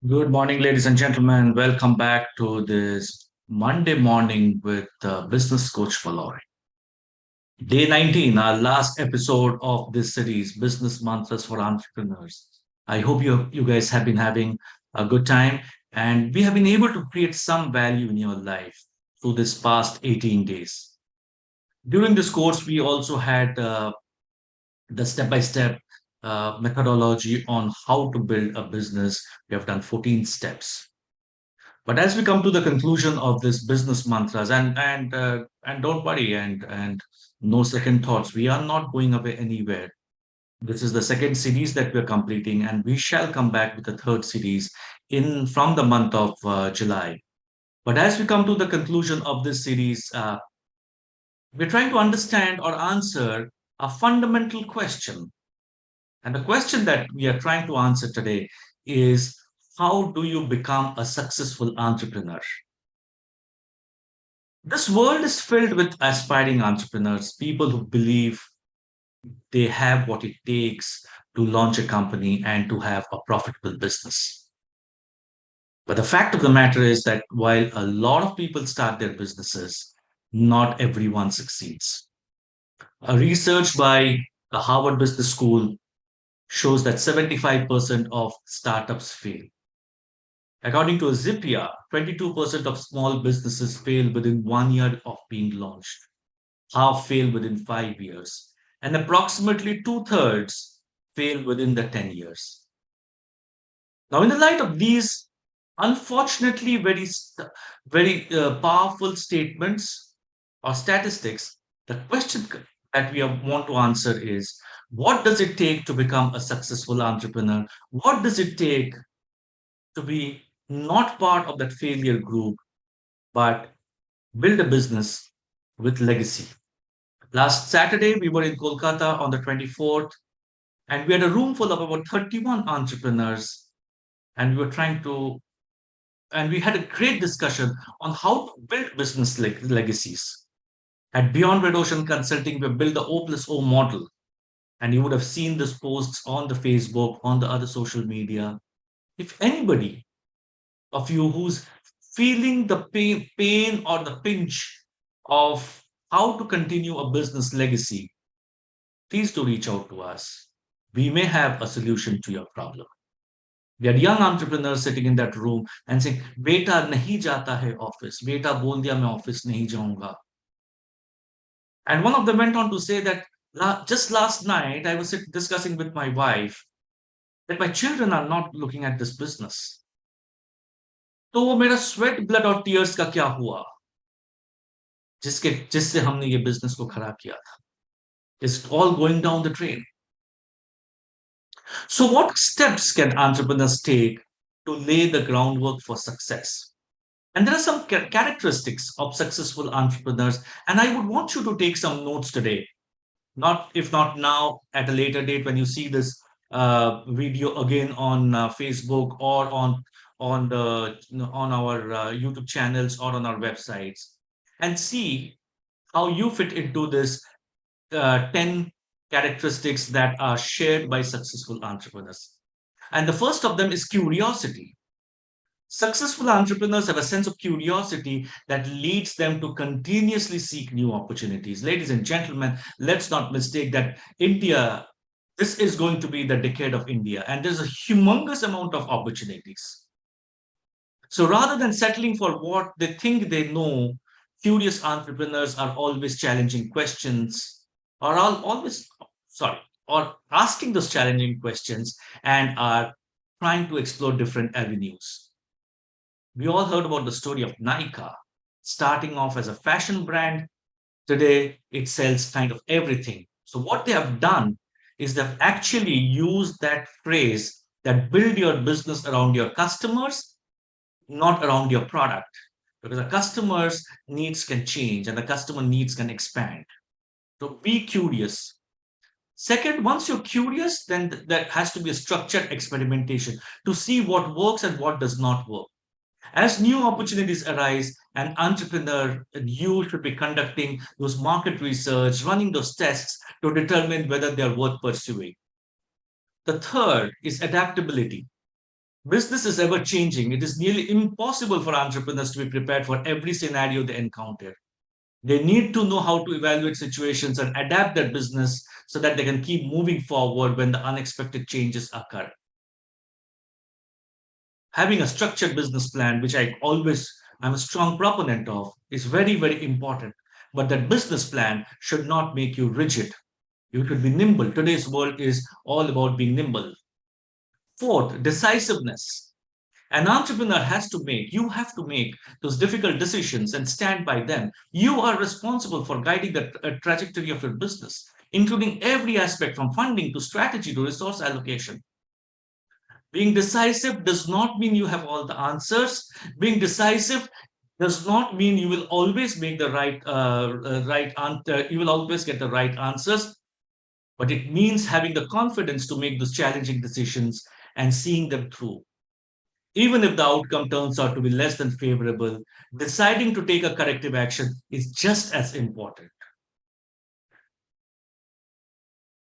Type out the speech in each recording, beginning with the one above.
Good morning, ladies and gentlemen. Welcome back to this Monday morning with Business Coach Moloy. Day 19, our last episode of this series, Business Mantras for Entrepreneurs. I hope you guys have been having a good time and we have been able to create some value in your life through this past 18 days. During this course, we also had the step by step methodology on how to build a business. We have done 14 steps. But as we come to the conclusion of this business mantras, and don't worry, and no second thoughts, we are not going away anywhere. This is the second series that we are completing, and we shall come back with the third series in from the month of July. But as we come to the conclusion of this series, we're trying to understand or answer a fundamental question. And the question that we are trying to answer today is, how do you become a successful entrepreneur? This world is filled with aspiring entrepreneurs, people who believe they have what it takes to launch a company and to have a profitable business. But the fact of the matter is that while a lot of people start their businesses, not everyone succeeds. A research by the Harvard Business School shows that 75% of startups fail. According to Zipia, 22% of small businesses fail within 1 year of being launched. Half fail within 5 years, and approximately two-thirds fail within the 10 years. Now, in the light of these unfortunately very powerful statements or statistics, the question that we want to answer is, what does it take to become a successful entrepreneur? What does it take to be not part of that failure group, but build a business with legacy? Last Saturday, we were in Kolkata on the 24th, and we had a room full of about 31 entrepreneurs, and we had a great discussion on how to build business legacies. At Beyond Red Ocean Consulting, we built the O plus O model, and you would have seen these posts on the Facebook, on the other social media. If anybody of you who's feeling the pain or the pinch of how to continue a business legacy, please do reach out to us. We may have a solution to your problem. We had young entrepreneurs sitting in that room and saying, "Beta nahi jata hai office. Beta bol diya main office nahi jaunga." And one of them went on to say that just last night I was discussing with my wife that my children are not looking at this business. तो वो मेरा sweat, blood और tears का क्या हुआ जिससे हमने ये business को खड़ा किया था. It's all going down the drain. So, what steps can entrepreneurs take to lay the groundwork for success? And there are some characteristics of successful entrepreneurs, and I would want you to take some notes today. Not if not now, at a later date when you see this video again on Facebook or on our YouTube channels or on our websites, and see how you fit into this 10 characteristics that are shared by successful entrepreneurs. And the first of them is curiosity. Successful entrepreneurs have a sense of curiosity that leads them to continuously seek new opportunities. Ladies and gentlemen, let's not mistake that this is going to be the decade of India, and there's a humongous amount of opportunities. So rather than settling for what they think they know, curious entrepreneurs are always challenging questions, or are always, sorry, or asking those challenging questions and are trying to explore different avenues. We all heard about the story of Nike starting off as a fashion brand. Today, it sells kind of everything. So, what they have done is they've actually used that phrase that build your business around your customers, not around your product. Because the customer's needs can change and the customer needs can expand. So, be curious. Second, once you're curious, then there has to be a structured experimentation to see what works and what does not work. As new opportunities arise, an entrepreneur and you should be conducting those market research, running those tests to determine whether they're worth pursuing. The third is adaptability. Business is ever changing. It is nearly impossible for entrepreneurs to be prepared for every scenario they encounter. They need to know how to evaluate situations and adapt their business so that they can keep moving forward when the unexpected changes occur. Having a structured business plan, which I'm a strong proponent of, is very, very important. But that business plan should not make you rigid. You should be nimble. Today's world is all about being nimble. Fourth, decisiveness. An entrepreneur you have to make those difficult decisions and stand by them. You are responsible for guiding the trajectory of your business, including every aspect from funding to strategy to resource allocation. Being decisive does not mean you have all the answers. Being decisive does not mean you will always make the right answer. You will always get the right answers, but it means having the confidence to make those challenging decisions and seeing them through. Even if the outcome turns out to be less than favorable, deciding to take a corrective action is just as important.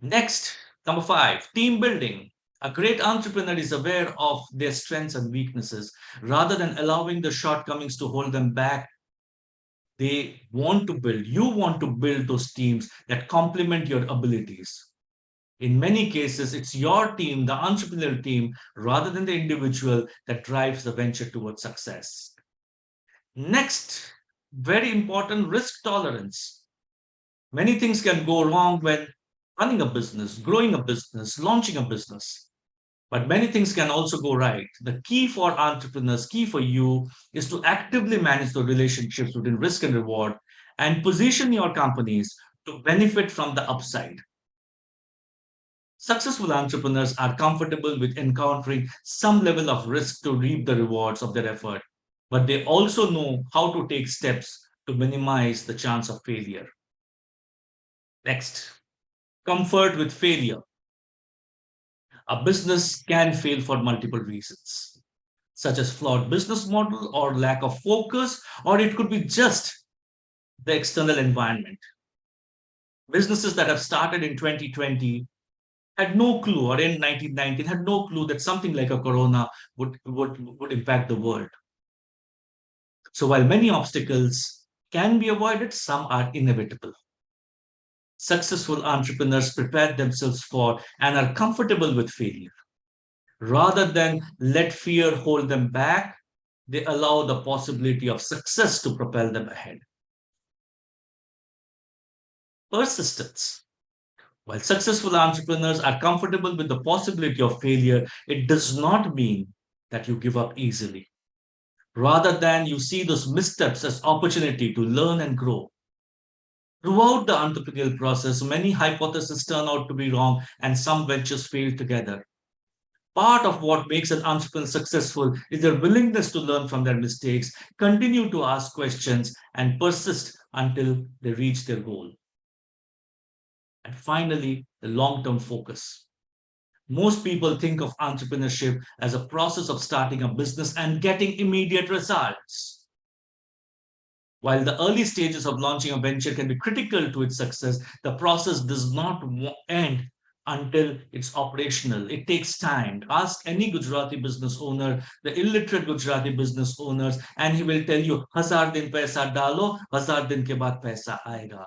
Next, number five, team building. A great entrepreneur is aware of their strengths and weaknesses. Rather than allowing the shortcomings to hold them back, you want to build those teams that complement your abilities. In many cases, it's your team, the entrepreneurial team, rather than the individual that drives the venture towards success. Next, very important, risk tolerance. Many things can go wrong when running a business, growing a business, launching a business. But many things can also go right. The key for entrepreneurs, key for you, is to actively manage the relationships between risk and reward and position your companies to benefit from the upside. Successful entrepreneurs are comfortable with encountering some level of risk to reap the rewards of their effort, but they also know how to take steps to minimize the chance of failure. Next, comfort with failure. A business can fail for multiple reasons, such as flawed business model or lack of focus, or it could be just the external environment. Businesses that have started in 2020 had no clue, or in 1919 had no clue that something like a corona would impact the world. So while many obstacles can be avoided, some are inevitable. Successful entrepreneurs prepare themselves for and are comfortable with failure. Rather than let fear hold them back, they allow the possibility of success to propel them ahead. Persistence. While successful entrepreneurs are comfortable with the possibility of failure, it does not mean that you give up easily. Rather than you see those missteps as opportunity to learn and grow. Throughout the entrepreneurial process, many hypotheses turn out to be wrong and some ventures fail together. Part of what makes an entrepreneur successful is their willingness to learn from their mistakes, continue to ask questions, and persist until they reach their goal. And finally, the long term focus. Most people think of entrepreneurship as a process of starting a business and getting immediate results. While the early stages of launching a venture can be critical to its success, the process does not end until it's operational. It takes time. Ask any Gujarati business owner, the illiterate Gujarati business owners, and he will tell you, "Hazar din paisa dalo, hazar din ke baad paisa aega."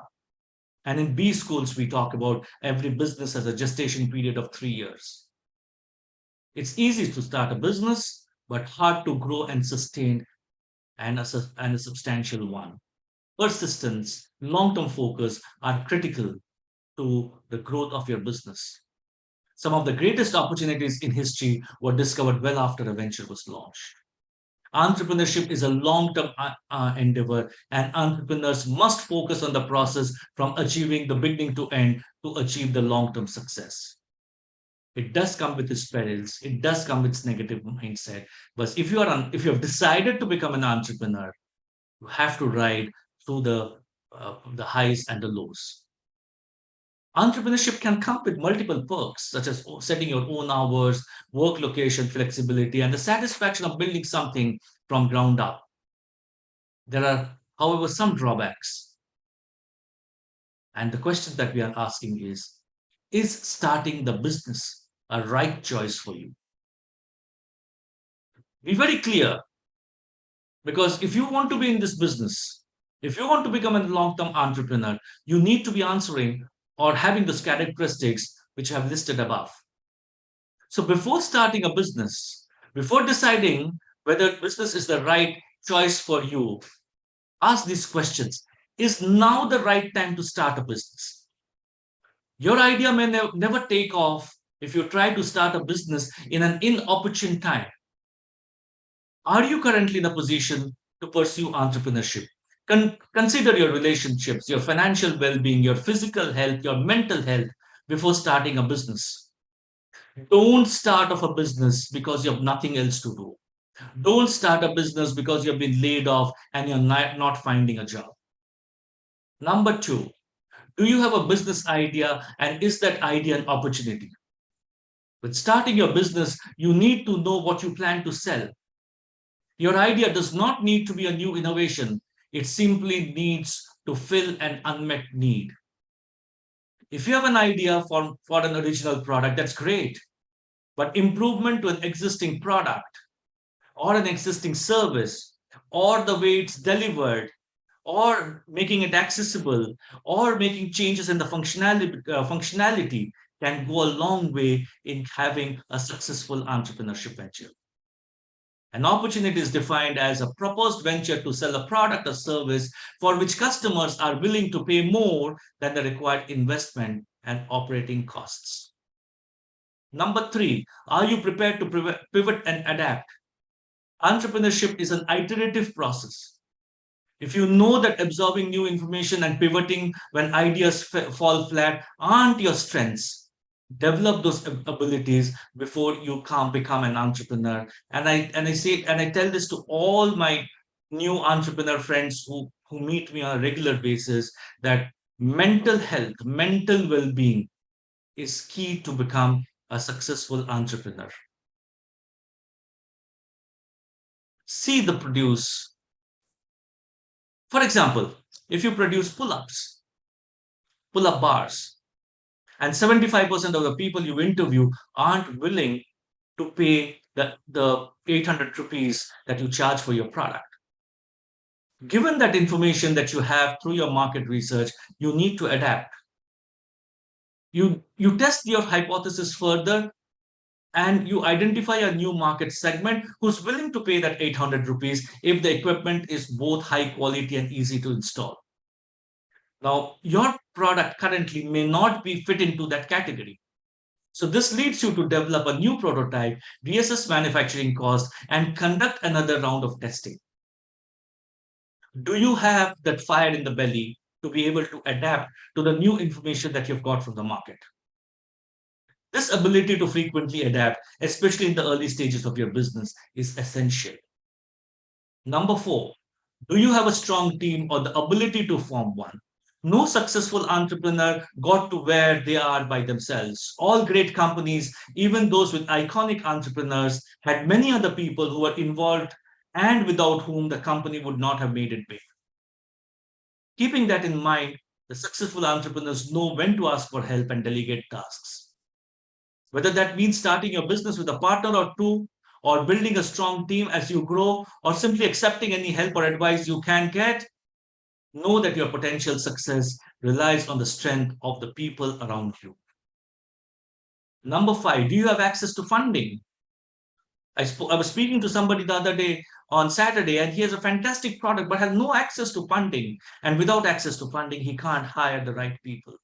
And in B schools, we talk about every business has a gestation period of 3 years. It's easy to start a business, but hard to grow and sustain and a substantial one. Persistence, long term focus are critical to the growth of your business. Some of the greatest opportunities in history were discovered well after a venture was launched. Entrepreneurship is a long term endeavor, and entrepreneurs must focus on the process from achieving the beginning to end to achieve the long term success. It does come with its perils, it does come with its negative mindset. But if you have decided to become an entrepreneur, you have to ride through the highs and the lows. Entrepreneurship can come with multiple perks, such as setting your own hours, work location flexibility, and the satisfaction of building something from ground up. There are, however, some drawbacks. And the question that we are asking is starting the business a right choice for you? Be very clear, because if you want to be in this business, if you want to become a long term entrepreneur, you need to be answering or having those characteristics which I have listed above. So before starting a business, before deciding whether business is the right choice for you, ask these questions. Is now the right time to start a business? Your idea may never take off if you try to start a business in an inopportune time. Are you currently in a position to pursue entrepreneurship? Consider your relationships, your financial well being, your physical health, your mental health before starting a business. Don't start off a business because you have nothing else to do. Don't start a business because you've been laid off and you're not finding a job. Number two, do you have a business idea and is that idea an opportunity? With starting your business, you need to know what you plan to sell. Your idea does not need to be a new innovation, it simply needs to fill an unmet need. If you have an idea for an original product, that's great. But improvement to an existing product or an existing service or the way it's delivered or making it accessible or making changes in the functionality can go a long way in having a successful entrepreneurship venture. An opportunity is defined as a proposed venture to sell a product or service for which customers are willing to pay more than the required investment and operating costs. Number three, are you prepared to pivot and adapt? Entrepreneurship is an iterative process. If you know that absorbing new information and pivoting when ideas fall flat aren't your strengths, develop those abilities before you can become an entrepreneur. And I tell this to all my new entrepreneur friends who meet me on a regular basis, that mental health, mental well-being is key to become a successful entrepreneur. See the produce. For example, if you produce pull-ups, pull-up bars, and 75% of the people you interview aren't willing to pay the 800 rupees that you charge for your product. Given that information that you have through your market research, you need to adapt. You test your hypothesis further and you identify a new market segment who's willing to pay that 800 rupees if the equipment is both high quality and easy to install. Now, your product currently may not be fit into that category. So this leads you to develop a new prototype, reassess manufacturing costs, and conduct another round of testing. Do you have that fire in the belly to be able to adapt to the new information that you've got from the market? This ability to frequently adapt, especially in the early stages of your business, is essential. Number four, do you have a strong team or the ability to form one? No successful entrepreneur got to where they are by themselves. All great companies, even those with iconic entrepreneurs, had many other people who were involved and without whom the company would not have made it big. Keeping that in mind, the successful entrepreneurs know when to ask for help and delegate tasks. Whether that means starting your business with a partner or two, or building a strong team as you grow, or simply accepting any help or advice you can get, know that your potential success relies on the strength of the people around you. Number five, do you have access to funding? I was speaking to somebody the other day on Saturday, and he has a fantastic product but has no access to funding. And without access to funding, he can't hire the right people.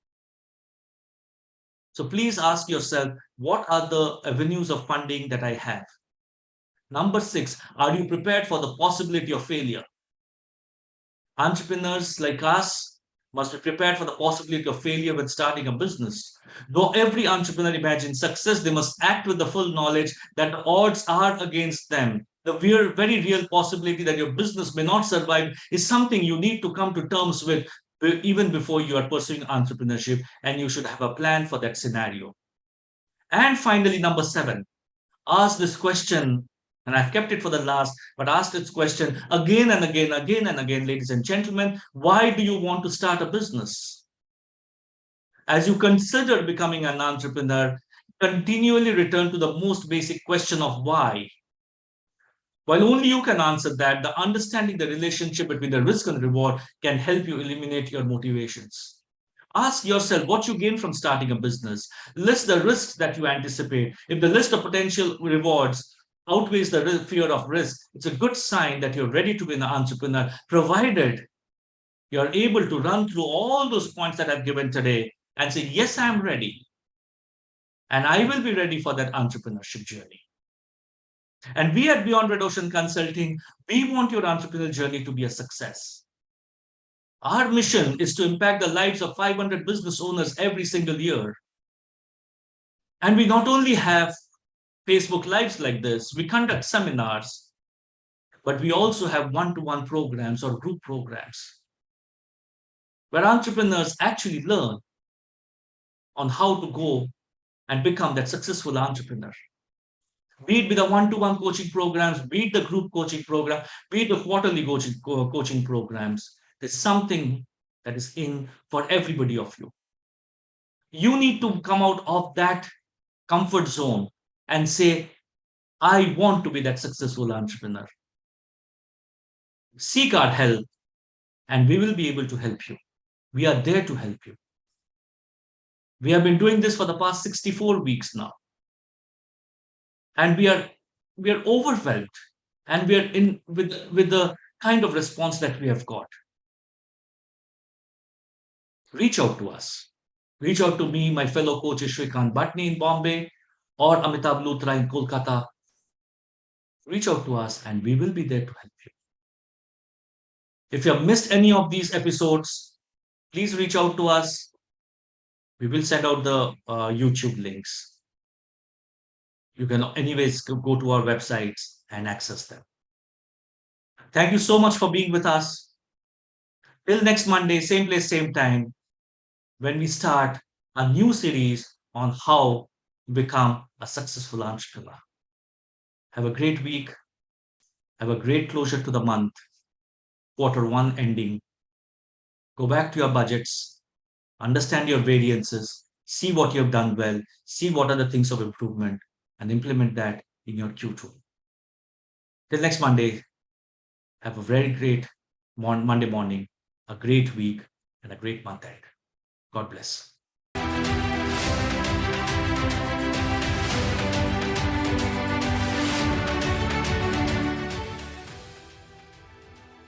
So please ask yourself, what are the avenues of funding that I have? Number six, are you prepared for the possibility of failure? Entrepreneurs like us must be prepared for the possibility of failure when starting a business. Though every entrepreneur imagines success, they must act with the full knowledge that the odds are against them. The very real possibility that your business may not survive is something you need to come to terms with even before you are pursuing entrepreneurship, and you should have a plan for that scenario. And finally, number seven, ask this question, and I've kept it for the last, but ask this question again and again, ladies and gentlemen. Why do you want to start a business? As you consider becoming an entrepreneur, continually return to the most basic question of why. While only you can answer that, the understanding the relationship between the risk and reward can help you eliminate your motivations. Ask yourself what you gain from starting a business. List the risks that you anticipate. If the list of potential rewards outweighs the fear of risk, it's a good sign that you're ready to be an entrepreneur, provided you're able to run through all those points that I've given today and say, yes, I'm ready. And I will be ready for that entrepreneurship journey. And we at Beyond Red Ocean Consulting, we want your entrepreneurial journey to be a success. Our mission is to impact the lives of 500 business owners every single year. And we not only have Facebook Lives like this, we conduct seminars, but we also have one to one programs or group programs where entrepreneurs actually learn on how to go and become that successful entrepreneur. Be it with the one to one coaching programs, be it the group coaching program, be it the quarterly coaching programs. There's something that is in for everybody of you. You need to come out of that comfort zone and say, I want to be that successful entrepreneur. Seek our help, and we will be able to help you. We are there to help you. We have been doing this for the past 64 weeks now, and we are overwhelmed, and we are in with the kind of response that we have got. Reach out to us. Reach out to me, my fellow coach Shrikant Bhatni in Bombay, or Amitabh Luthra in Kolkata. Reach out to us, and we will be there to help you. If you have missed any of these episodes, please reach out to us. We will send out the YouTube links. You can anyways go to our websites and access them. Thank you so much for being with us. Till next Monday, same place, same time, when we start a new series on how to become a successful entrepreneur. Have a great week. Have a great closure to the month. Quarter one ending. Go back to your budgets. Understand your variances. See what you have done well. See what are the things of improvement and implement that in your Q2. Till next Monday, have a very great Monday morning, a great week, and a great month ahead. God bless.